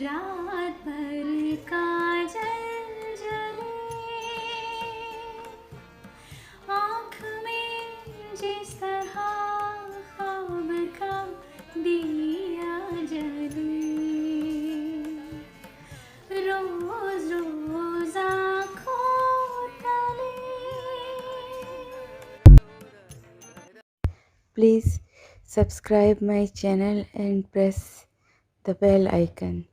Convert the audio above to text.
रात भर काजल जले, आँख में जिस तरह ख्वाब का दिया जले, रोज रोज आँखों तले। Please subscribe my channel and press the bell icon.